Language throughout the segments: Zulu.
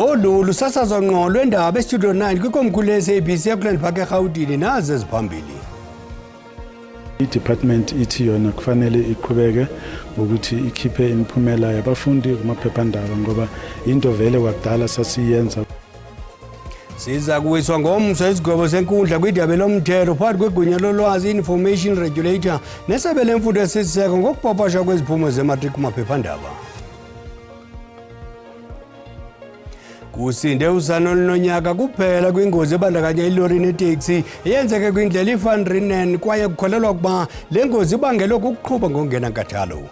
Olulu sasazwa ngqo lwendaba estudio 9 kwikomkhulu le-SABC eKuland Park eGauteng nazi eziphambili. I-department ithi yona kufanele iqhubeke ukuthi ikhiphe imiphumela yabafundi kumaphephandaba ngoba into vele kwakudala sasiyenza. Siza kuwiswa ngomso isigwebo senkundla kwidaba lomthetho phakathi kwegunya lolwazi information regulator nesebe lemfundo esisiseko ngokupapashwa kweziphumo zematriki kumaphephandaba. Kusinde usana olunonyaka kuphela kwingozi ebandakanya ilori neteksi eyenzeke kwindlela iVan Rieenen kwaye kukholelwa ukuba le ngozi ibangelwe kukuqhuba ngokungenankathalo.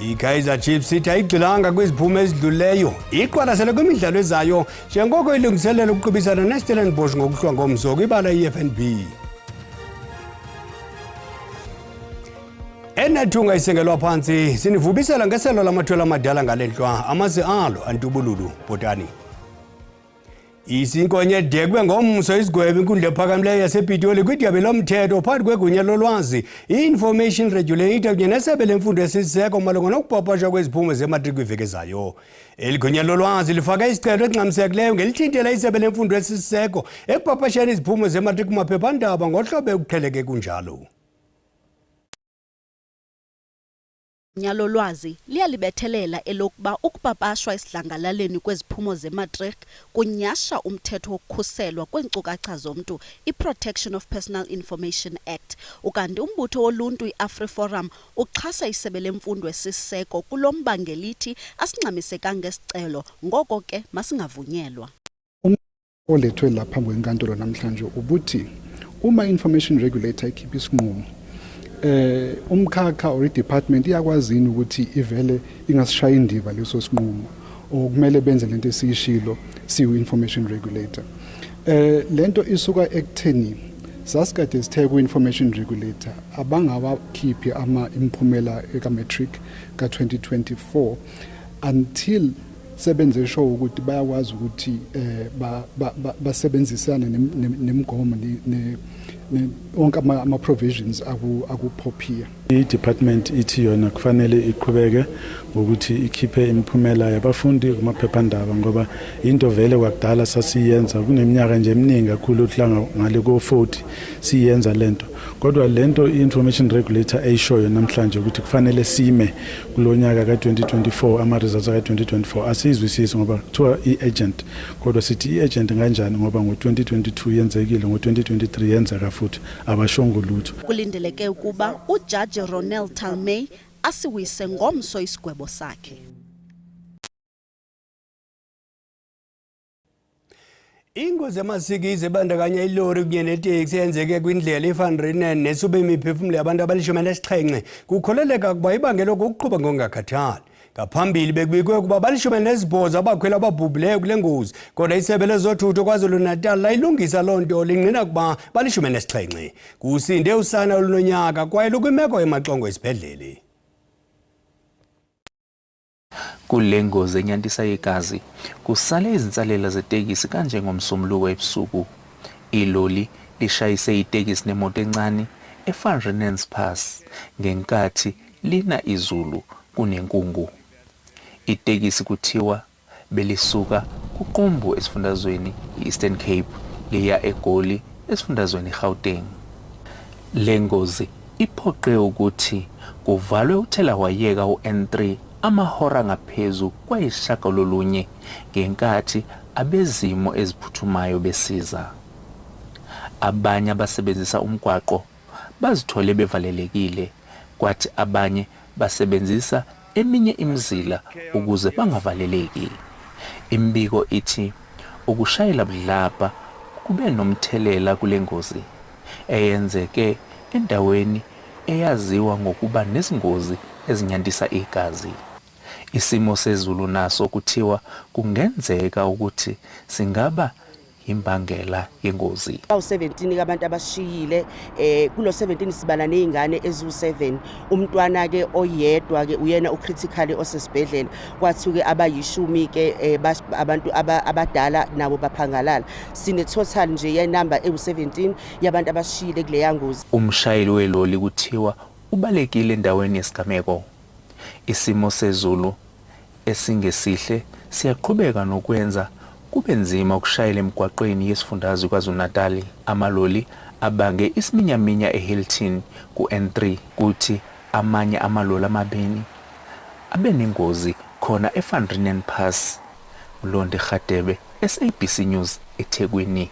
I-Kaizer Chiefs ithi ayigxilanga kwiziphumo ezidluleyo iqwalasele kwimidlalo ezayo njengoko ilungiselela ukuqubisana neStellenbosch ngokuhlwa ngomso kwibala i-FNB. Enathunga isengelwa phansi sinivubisela ngeselo lamathwela amadala ngalehlwa amazi alo antubululu bhotani. Isinkonye dekwe ngomso isigwebo inkundla ephakamileyo yasePitoli kwidaba lomthetho phakathi kwegunya lolwazi i-information regulator kunye nesebe lemfundo esisiseko malunga nokupapashwa kweziphumo zematriki kwiveki ezayo. Eli gunya lolwazi lifake isicelo esingxamisekileyo ngelithintela isebe lemfundo esisiseko ekupapasheni iziphumo zematriki kumaphephandaba ngohlobo ekuqheleke kunjalo. Nyalo lwazi liyalibethelela elokuba ukupapashwa esidlangalaleni kweziphumo zematriki kunyasha umthetho wokukhuselwa kweenkcukacha zomntu i-Protection of Personal Information Act ukanti umbutho woluntu i-AfriForum uxhasa isebe lemfundo esisiseko kulo mbangelithi asingxamisekanga ngesicelo ngoko ke masingavunyelwa. Olethwe lapha phambi kwenkantolo namhlanje ubuthi uma information regulator ikhipha isinqumo umkhakha or department iyakwazini ukuthi ivele ingasishaya indiva leso sinqumo okumele benze lento esiyishilo siwu information regulator. Lento isuka ekutheni sasikade sithe ku information regulator abangawakhiphi imiphumela eka-matric ka-2024 until sebenze show ukuthi bayakwazi ukuthi basebenzisane nemigomo onke ama-provisions akuphophiya. I-department ithi yona kufanele iqhubeke ukuthi ikhiphe imiphumela yabafundi kumaphephandaba ngoba into vele kwakudala sasiyenza kuneminyaka nje eminingi kakhulu uhlanga ngale ko-40 siyenza lento kodwa lento i-information regulator eyishoyo namhlanje ukuthi kufanele sime kulonyaka ka-2024 ama-results ka-2024 asizwisisi ngoba kuthiwa i-agent kodwa sithi i-agent kanjani ngoba ngo-2022 yenzekile ngo-2023 yenzeka futhi abashongo lutho. Kulindeleke ukuba uJaji Ronel Talmay asiwise ngomso isigwebo sakhe. Ingozi yamasikizi ebandakanya ilori kunye neteksi eyenzeke kwindlela iVan Rieenen nesube imiphefumulo yabantu abali-17 kukholeleka ukuba ibangelwe kukuqhuba ngokungakhathali. Ngaphambili bekubikwe ukuba abali-18 abakhweli ababhubhileyo kule ngozi kodwa isebe lezothutho KwaZulu-Natal layilungisa loo nto lingqina ukuba bali-17. Kusinde usana olunonyaka kwaye lukwimeko emaxongo esibhedlele. Kule ngozi enyantisa igazi kusale izinsalela zetekisi kanje ngomsombuluko ebusuku. Iloli lishayise itekisi nemoto encane eVan Rienen's Pass ngenkathi lina izulu kunenkungu. Itekisi kuthiwa belisuka kuQumbu esifundazweni iEastern Cape liya eGoli esifundazweni iGauteng. Le ngozi iphoqe ukuthi kuvalwe uthelawayeka u-N3 amahora ngaphezu kwayishagalolunye ngenkathi abezimo eziphuthumayo besiza. Abanye abasebenzisa umgwaqo bazithole bevalelekile kwathi abanye basebenzisa eminye imizila ukuze bangavaleleki. Imbiko ithi ukushayela budlabha kube nomthelela kule ngozi eyenzeke endaweni eyaziwa ngokuba nezingozi ezinyantisa igazi. Isimo sezulu naso kuthiwa kungenzeka ukuthi singaba imbangela yengozi. 17 kabantu abashiyile kulo 17 sibala nezingane ezu7 umntwana ke oyedwa ke uyena ucritically osesibhedlela kwathuke abayishumi ke abantu abadala nabo baphangalala sine total nje ye number ewu17 yabantu abashiyile kule yangozi. Umshayeli weloli kuthiwa ubalekile endaweni yesigameko. Isimo sezulu esingesihle siyaqhubeka nokwenza kube nzima ukushayela emgwaqweni yesifundazwe KwaZulu-Natal. Amaloli abange isiminyaminya eHilton ku-N3 kuthi amanye amaloli amabini abe nengozi khona eVan Riebeeck Pass. Mlonde Radebe, SABC News, eThekwini.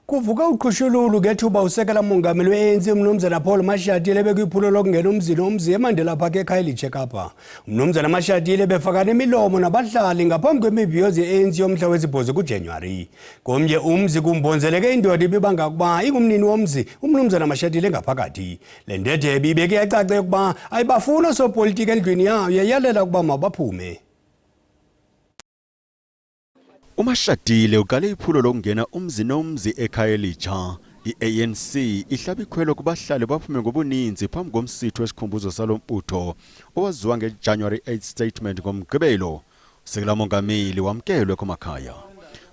Kuvuka uqhushululu ngethuba usekela mongameli we-ANC umnumzana Paul Mashatile bekuyiphulo lokungena umzi eMandela Park eKhayelitsha eKapa. Umnumzana Mashatile befakana imilomo nabahlali ngaphambi kwemibhiyozo ye-ANC yomhla wesibhozo kuJanuwari. Komnye umzi kumbonzeleke indoda ibibanga ukuba ingumnini womzi umnumzana Mashatile ngaphakathi. Le ndedebe ibeke yacace ukuba ayibafuna osopolitiki endlwini yayo yayalela ukuba mabaphume. uMashatile uqale iphulo lokungena umzi nomzi eKhayelitsha. I-ANC ihlaba ikhwelo kubahlali baphume ngobuninzi phambi komsitho wesikhumbuzo salomputho owaziwa ngeJanuary 8 statement ngomgqibelo. Usekela mongameli wamkelwe kumakhaya.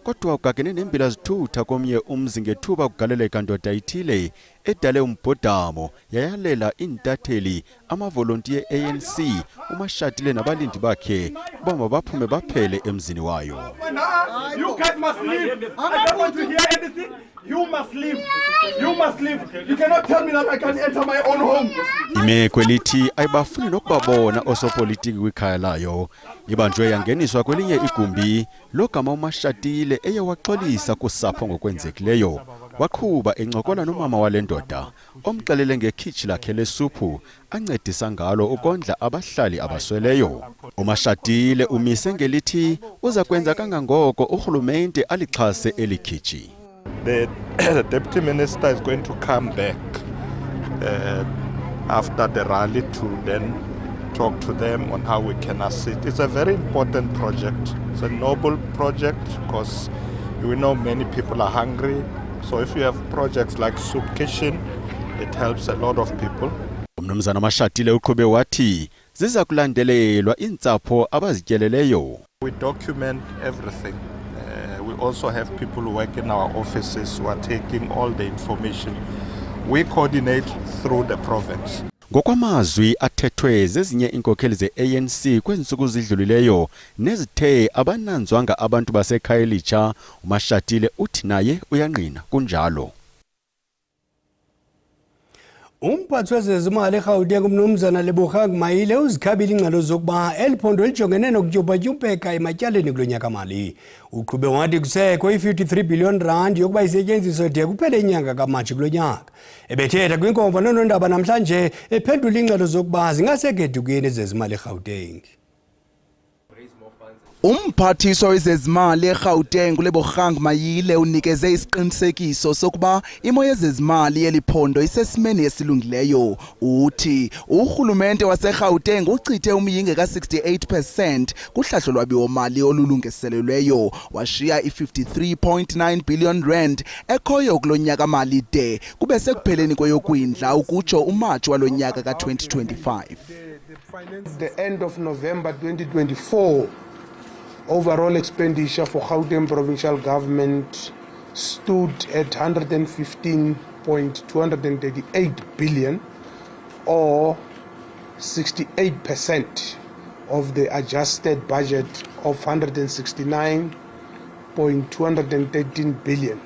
Kodwa ukagene nembila zithutha komnye umzi ngethuba kugaleleka ndoda ithile edale umbhodamo yayalela intatheli amavolontiye ANC uMashatile nabalindi bakhe bama baphume baphele emzini wayo. You guys must leave. I don't want to hear anything. You must leave. You must leave. You cannot tell me that I can enter my own home. Imeko elithi ayibafuni nokubabona osopolitiki kwikhaya layo ibanjwe yangeniswa kwelinye igumbi logama uMashatile eyawaxolisa kusapho ngokwenzekileyo. Waqhuba encokola nomama walendoda omxelele ngekhitshi lakhe lesuphu ancedisa ngalo ukondla abahlali abasweleyo. uMashatile umise ngelithi uza kwenza kangangoko urhulumente alixhase elikhitshi. The deputy minister is going to come back after the rally to then talk to them on how we can assist. It's a very important project. It's a noble project because we know many people are hungry. So if you have projects like Soup Kitchen, it helps a lot of people. Umnumzana Mashatile uqhube wathi ziza kulandelelwa intsapho abazityeleleyo. We document everything. We also have people who work in our offices who are taking all the information. We coordinate through the province. Ngokwamazwi athethwe zezinye inkokheli ze-ANC kwensuku zidlulileyo nezithe abananzwanga abantu baseKhayelitsha, uMashatile uthi naye uyangqina kunjalo. Umphathi wezezimali eGauteng umnumzana Lebogang Mayile uzikhabile ingalo zokuba eliphondo lijongene nokutyupa-tyupeka ematyaleni kulonyaka mali. Uqhube wathi kusekho i-53 billion rand yokuba isetyenziswe de kuphele inyanga kaMatshi kulonyaka. Ebethetha kwinkomfa nonondaba namhlanje ephendula ingxelo zokuba zingasekethukeni ezezimali eGauteng. Umphathiswa wezezimali eGauteng uLebogang Mayile unikeze isiqinisekiso sokuba imo yezezimali yeliphondo isesimeni esilungileyo. Uthi urhulumente waseGauteng uchithe umyinge ka-68% kuhlahlo lwabiwo-mali olulungiselelweyo, washiya i-53.9 billion rand ekhoyo kulo nyaka mali de kube sekupheleni kweyokwindla ukutsho uMatshi walo nyaka ka-2025. The end of November 2024, overall expenditure for Gauteng provincial government stood at 115.238 billion, or 68% of the adjusted budget of 169.213 billion,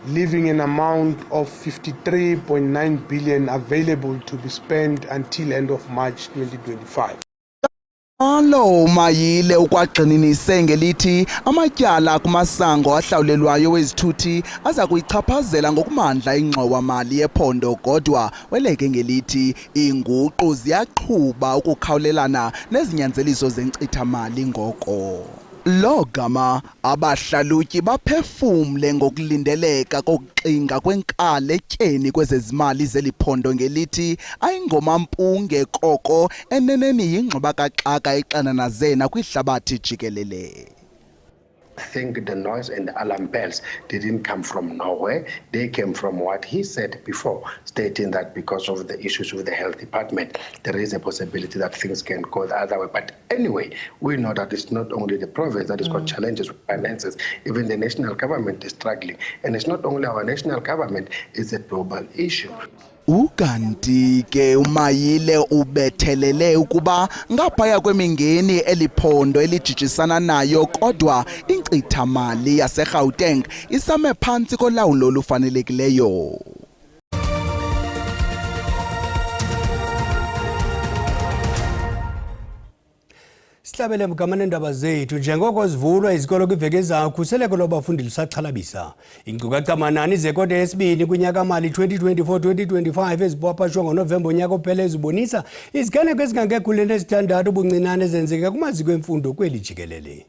leaving an amount of 53.9 billion available to be spent until end of March 2025. Alo Mayile ukwagxininise ngelithi amatyala kumasango ahlawulelwayo wezithuthi aza kuyichaphazela ngokumandla ingxowa-mali yephondo, kodwa weleke ngelithi iinguqu ziyaqhuba ukukhawulelana nezinyanzeliso zenkcitha-mali ngoko. Lo gama abahlalutyi baphefumle ngokulindeleka kokuxinga kwenkala etyeni kwezezimali zeliphondo ngelithi ayingomampunge koko eneneni yingxubakaxaka exananazena kwihlabathi jikelele. I think the noise and the alarm bells didn't come from nowhere. They came from what he said before, stating that because of the issues with the health department, there is a possibility that things can go the other way. But anyway, we know that it's not only the province that has got challenges with finances. Even the national government is struggling. And it's not only our national government, it's a global issue. Ukanti ke uMayile ubethelele ukuba ngaphaya kwemingeni eliphondo elijijisana nayo kodwa inkcitha mali yaseGauteng isame phansi kolawulo olufanelekileyo. Sihlabele mgamane ndaba zethu njengoko zivulwa izikolo kwiveke ezayo ukhuseleko lwabafundi lusaxhalabisa. Inkcukacha manani zekota yesibini kunyaka mali 2024-2025 ezipapashwa ngoNovemba unyaka ophela ezibonisa iziganeko ezingangekhulu nesithandathu ubuncinane ezenzeka kumaziko emfundo kweli jikelele.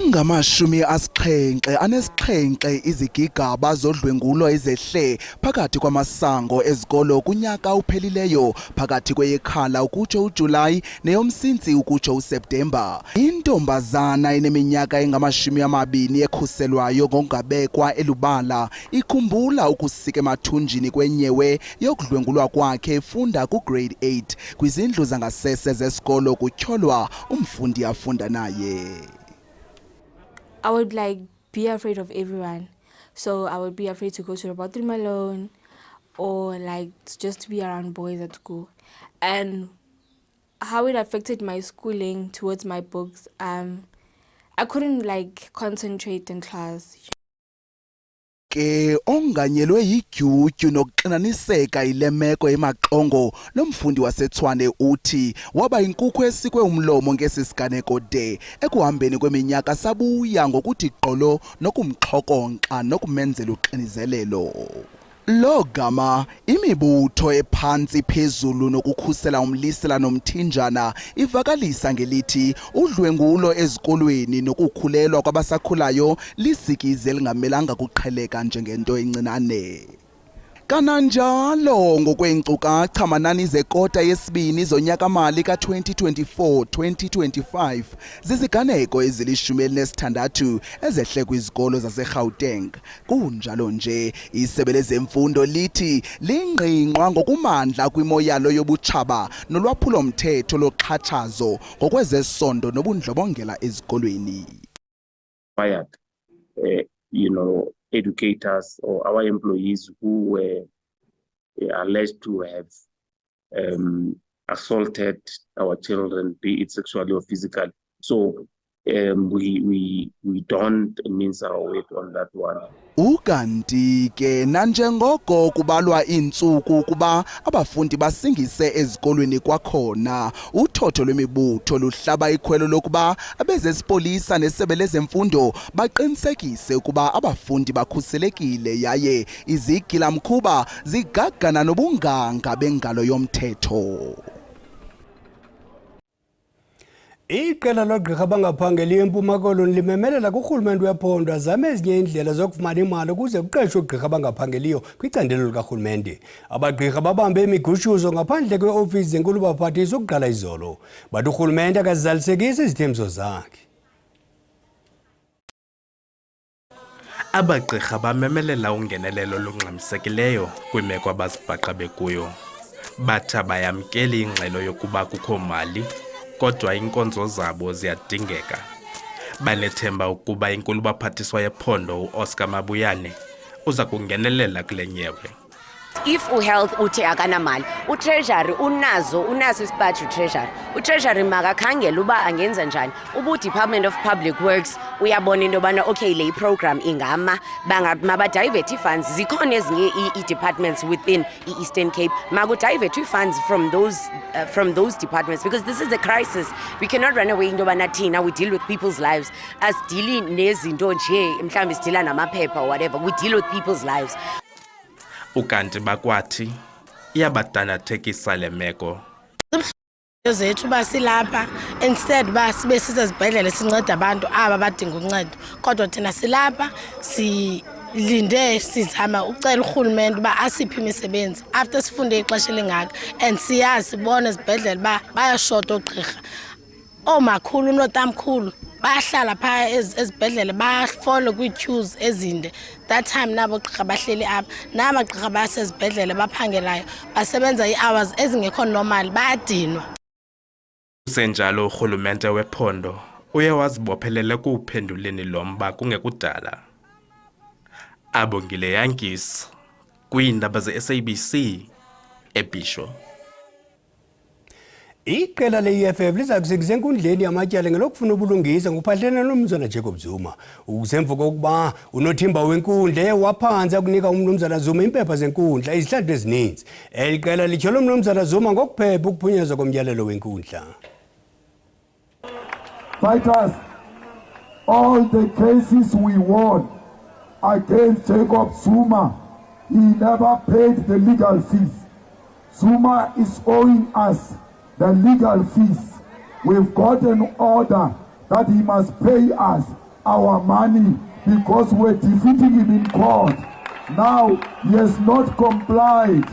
Ngamashumi asixhenxe izigigaba zodlwengulo ezehle phakathi kwamasango ezikolo kunyaka uphelileyo phakathi kweyekhala ukutsho uJulayi neyomsintsi ukutsho uSeptemba. Intombazana eneminyaka engama-20 ekhuselwayo ngokungabekwa elubala ikhumbula ukusika emathunjini kwenyewe yokudlwengulwa kwakhe efunda kugrade 8 kwizindlu zangasese zesikolo kutyholwa umfundi afunda naye. I would be afraid of everyone. So I would be afraid to go to the bathroom alone or just to be around boys at school. And how it affected my schooling towards my books, I couldn't concentrate in class. Ke onganyelwe yidyudyu nokuxinaniseka ilemeko emaxongo nomfundi waseTshwane uthi waba inkukhu esikwe umlomo ngesisiganeko de ekuhambeni kweminyaka sabuya ngokuthi gqolo nokumxhokonxa nokumenzela uxinizelelo. Lo gama imibutho ephantsi phezulu nokukhusela umlisela nomthinjana ivakalisa ngelithi udlwengulo ezikolweni nokukhulelwa kwabasakhulayo lisikize elingamelanga kuqheleka njengento encinane. Kananjalo ngokweenkcukacha manani zekota yesibini zonyaka-mali ka-2024-2025 ziziganeko ezili-16 ezehle kwizikolo zaseGauteng. Kunjalo nje isebe lezemfundo lithi lingqingqwa ngokumandla kwimo yalo yobutshaba nolwaphulo-mthetho loxhatshazo ngokwezesondo nobundlobongela ezikolweni. Educators or our employees who were alleged to have assaulted our children, be it sexually or physically. So we don't mince our weight on that one. Ukanti ke nanjengoko kubalwa iintsuku kuba abafundi basingise ezikolweni kwakhona uthotho lwemibutho luhlaba ikhwelo lokuba abezesipolisa nesebe lezemfundo baqinisekise ukuba abafundi bakhuselekile yaye izigilamkhuba zigagana nobunganga bengalo yomthetho. Iqela logqirha abangaphangeliyo eMpuma Koloni limemelela kurhulumente wephondo azame ezinye iindlela zokufumana imali ukuze kuqeshwe oogqirha abangaphangeliyo kwicandelo likarhulumente. Abagqirha babambe imigushuzo ngaphandle kweofisi zenkulu baphathisa ukuqala izolo. Bathi urhulumente akazizalisekisi izithembiso zakhe. Abagqirha bamemelela ungenelelo olungxamisekileyo kwimeko abazibhaqa bekuyo. Bathi bayamkeli ingxelo yokuba kukho mali kodwa inkonzo zabo ziyadingeka. Banethemba ukuba inkulu baphathiswa yephondo uOscar Mabuyane uza kungenelela kule nyewe. If uhealth uthi akanamali, utreasury unaso isipaji utreasury. Utreasury makakhangela uba angenza njani. Department of Public Works uyabona into yobana okay le program ingama mabadivert funds zikhona ezinye i-departments within i-Eastern Cape makudivert funds from those departments because this is a crisis. We cannot run away into yobana thina we deal with people's lives as dealing nezinto nje mhlawumbe sidila namaphepha or whatever. We deal with people's lives. Ukanti bakwathi iyabadanathekisa le meko. Zethu basilapha instead sibe sisezibhedlele sinceda abantu aba badinga uncedo kodwa thina silapha silinde sizama ucela urhulumente uba asiphe imisebenzi after sifunde ixesha elingaka and siyazibona ezibhedlele uba bayashota oogqirha omakhulu notamkhulu bahlala phaya ezibhedlele bafollow kwii-queues ezinde. That time nabo gqirha bahleli apha nabagqirha basezibhedlele baphangelayo basebenza ii-hours ezingekho normal bayadinwa. Senjalo urhulumente wephondo uye wazibophelele kuuphenduleni lo mba kungekudala. Abongile Yankis, kwiindaba ze-SABC eBhisho. Iqela le-EFF liza kusikisa enkundleni yamatyala ngelokufuna ubulungisa ngokuphathelene noMnumzana Jacob Zuma. Ukusemva kokuba unothimba wenkundla waphansi ukunika uMnumzana Zuma impepha zenkundla izihlandlo ezininzi. Eli qela lityhole uMnumzana Zuma ngokuphepha ukuphunyezwa komyalelo wenkundla. Fighters, all the cases we won against Jacob Zuma, he never paid the legal fees. Zuma is owing us the legal fees. We've got an order that he must pay us our money because we're defeating him in court. Now he has not complied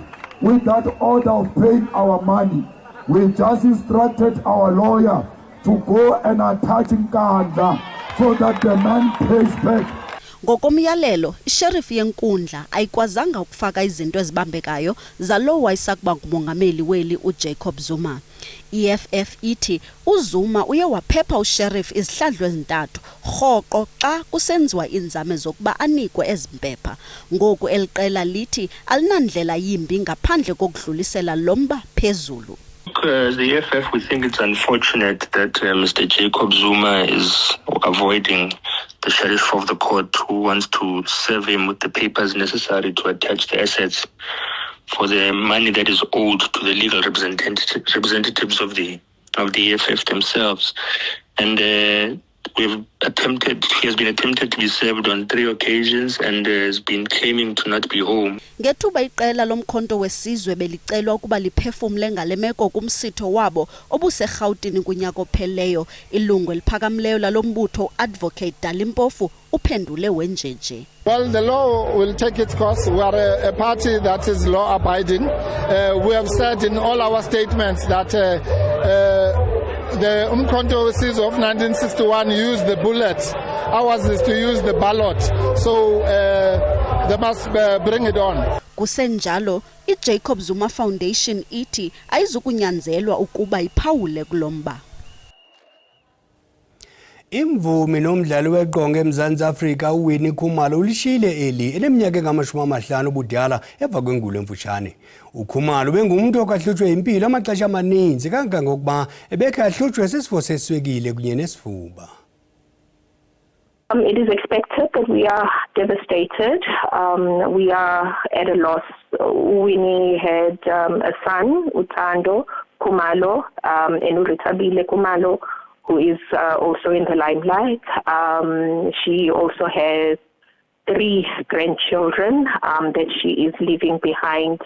with that order of paying our money. We just instructed our lawyer to go and attack Nkandla so that the man pays back. Ngokomyalelo, isheriff yenkundla ayikwazanga ukufaka izinto ezibambekayo zalo wayesakuba ngumongameli weli uJacob Zuma. EFF ithi uZuma uye waphepha usheriff izihlandlo ezintathu rhoqo xa kusenziwa inzame zokuba anikwe ezimpepha. Ngoku eliqela lithi alinandlela yimbi ngaphandle kokudlulisela lomba phezulu. As the EFF, we think it's unfortunate that Mr. Jacob Zuma is avoiding the sheriff of the court who wants to serve him with the papers necessary to attach the assets for the money that is owed to the legal representatives of the EFF themselves. And he has been attempted to be served on 3 occasions and has been claiming to not be home. Ngethuba iqela lomkhonto wesizwe belicelwa ukuba liphefumle ngale meko kumsitho wabo obuseRhawutini kunyaka opheleyo. Ilungu eliphakamileyo lalombutho Advocate Dalimpofu uphendule wenjeje. Well, the law will take its course. We are a party that is law abiding. We have said in all our statements that the Umkhonto wesizwe of 1961 used the bullet. Ours is to use the ballot. So they must bring it on. Kusenjalo, iJacob Zuma Foundation ithi ayizukunyanzelwa ukuba iphawule kulomba. Imvumi nomdlali weqonga eMzantsi Afrika uWinnie Khumalo ulishiyile eli eneminyaka engama-50 ubudala emva kwengulo emfutshane. uKhumalo bengumuntu okahlutshwe impilo amaxesha amaninzi kangangokuba ebekhe ahlutshwe sisifo seswekile kunye nesifuba. It is expected that we are devastated. We are at a loss. Winnie had a son, Uthando Khumalo, and Uritabile Khumalo, who is also in the limelight. She also has 3 grandchildren that she is leaving behind.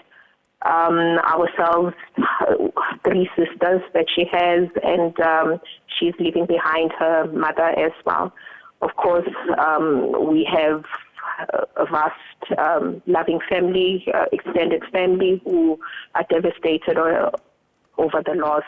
Ourselves, 3 sisters that she has, and she's leaving behind her mother as well. Of course, we have a vast, loving family, extended family, who are devastated over the loss.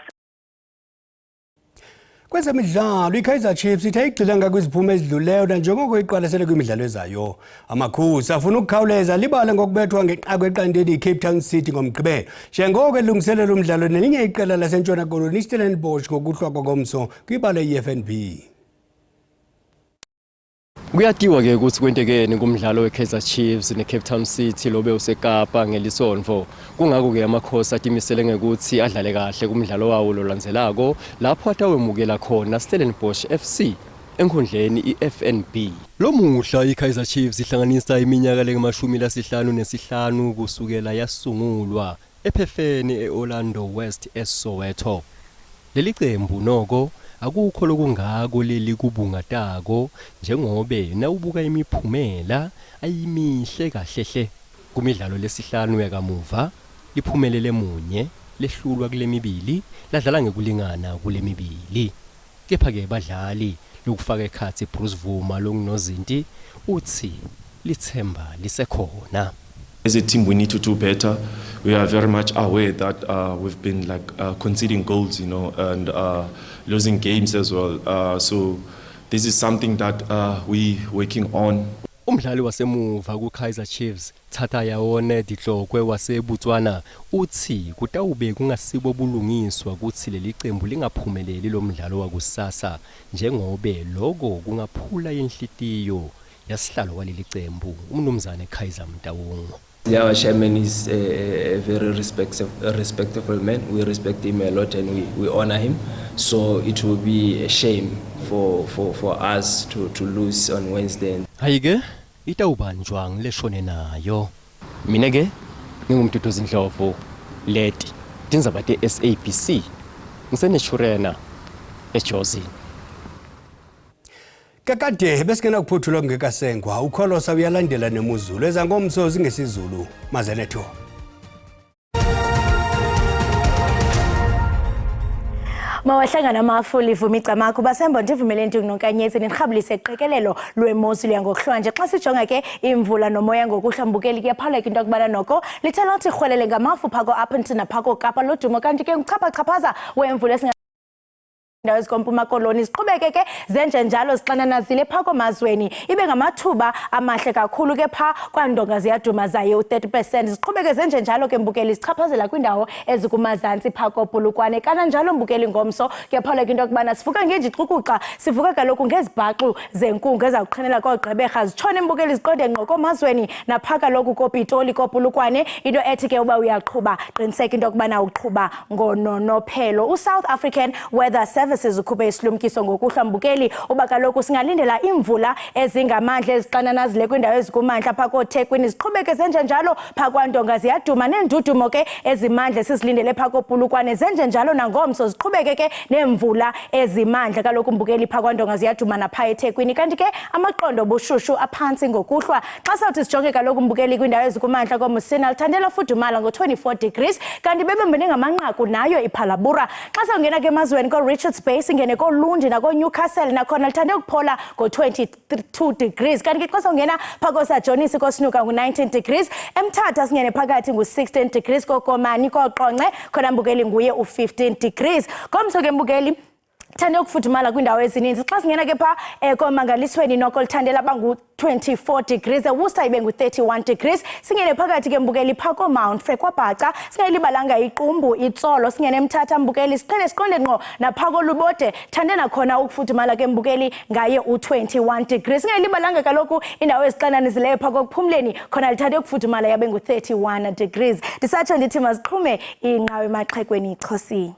Kwezemidlalo iKaizer Chiefs ithe igxilanga kwiziphumo ezidluleyo nanjengoko iqwalasele kwimidlalo ezayo. Amakhosi afuna ukukhawuleza libale ngokubethwa ngeqhaqo eqandeni iCape Town City ngomgqibelo. Njengoko elungiselela umdlalo nelinye iqela laseNtshona Koloni iStellenbosch ngokuhlwa kwangomso kwibala iFNB. Kuyatiwa ke ukuthi kwentekene kumdlalo weKaizer Chiefs neCape Town City lobe useKapa ngelisonto. Kungakho ke amakhosi atimisele ngekuthi adlale kahle kumdlalo wawo lolandzelako lapho atawemukela khona Stellenbosch FC enkundleni iFNB. Lo muhla iKaizer Chiefs ihlanganisa iminyaka le-55 kusukela yasungulwa ephefeni eOrlando West eSoweto. Leli qembu noko akukho lokungako leli kubungatako njengobe nawubuka imiphumela ayimihle kahlehle kumidlalo lesihlanu yakamuva liphumelele munye lehlulwa kule mibili ladlala ngekulingana kule mibili. Kepha ke badlali lokufaka ekhathi Bruce Vuma longunozinti uthi lithemba lisekhona. As a team, we need to do better. We are very much aware that we've been conceding goals, and losing games as well. So this is something that we working on. Umdlali wasemuva kuKaizer Chiefs Thatha Yawone Dihlokwe waseBotswana uthi kutawube kungasibo bulungiswa ukuthi leli qembu lingaphumeleli lo mdlalo wakusasa njengobe lokho kungaphula inhlitiyo yasihlalo waleli qembu uMnumzane Kaizer Mtawungu. Yeah, our chairman is a very respectable man. We respect him a lot and we honor him. So it will be a shame for us to lose on Wednesday. Hayike itawubanjwa ngileshone nayo. Mina ke ngingumduduzi Ndlovu leti tindzaba te-SABC ngiseneshurena ejozini. Kakade besingena kuphuthula ngekasengwa ukholosa uyalandela nemuzulu ezangomsozi ngesizulu mazenetho. Mawahlangana amafuli ivuma igcamakho basembo ndivumele nto kunonkanyezi nirhabulise iqikelelo lwemozulu yangokuhlwanje xa sijonga ke imvula nomoya ngokuhlambukeli kuyaphaleka into yokubana noko lithe lathi rhwelele ngamafu phako Upington naphako Kapa lodumo kanti ke nguchaphaza wemvula ndawo ezikompuma koloni ziqhubeke ke zenje njalo zixananazile phako mazweni ibe ngamathuba amahle kakhulu ke pha kwandonga ziyaduma zayo 30% ziqhubeke zenje njalo ke mbukeli sichaphazela kwindawo ezikumazantsi phako Polokwane kana njalo mbukeli ngomso kuyaphaleka into yokubana sivuka ngenje iqukuqa sivuka kaloku ngezibhaxu zenkungu ezawuqhinela koGqeberha zitshone mbukeli ziqonde ngqoko mazweni naphaka lokhu koPitoli koPolokwane into ethi ke uba uyaqhuba qiniseka into yokubana uqhuba ngononophelo uSouth African Weather Service ukhuphe isilumkiso ngokuhlambukeli uba kaloku singalindela imvula ezingamandla eziqananazile kwindawo ezikumandla phako Thekwini ziqhubeke zenje njalo phakwaNdonga ziyaduma nendudumo ke ezimandla sizilindele phako Polokwane zenje njalo nangomso ziqhubeke ke nemvula ezimandla kaloku mbukeli phakwaNdonga ziyaduma napha eThekwini kanti ke amaqondo obushushu aphansi ngokuhlwa xa sawuthi sijonge kaloku mbukeli kwindawo ezikumandla koMusina lithandela fudumala ngo-24 degrees kanti bebembene ngamanqaku nayo iPhalabhura xa sawungena ke emazweni ko-Richards Bay singene koLundi nako-Newcastle nakhona lithande ukuphola ngo-22 degrees kanti ke xa sawungena phako sajonisi koSnuka ngu-19 degrees eMthatha singene phakathi ngu-16 degrees koKomani koQonce khona mbukeli nguye u-15 degrees komso ke mbukeli thande ukufudumala kwindawo ezininzi xa singena ke pha komangalisweni noko lithandela bangu-24 degrees eWorcester ibe ngu-31 degrees singene phakathi ke mbukeli phako Mount Frere kwaBhaca singayilibalanga iqumbu itsolo singene eMthatha mbukeli siqhele siqonde ngqo naphako Lubode thande nakhona ukufudumala ke mbukeli ngaye u-21 degrees singayilibalanga kaloku indawo ezixananizileyo phako Kuphumleni khona lithande ukufudumala yabe ngu-31 degrees ndisatsho ndithi mazixhume inqawe emaxhekweni iXhosini.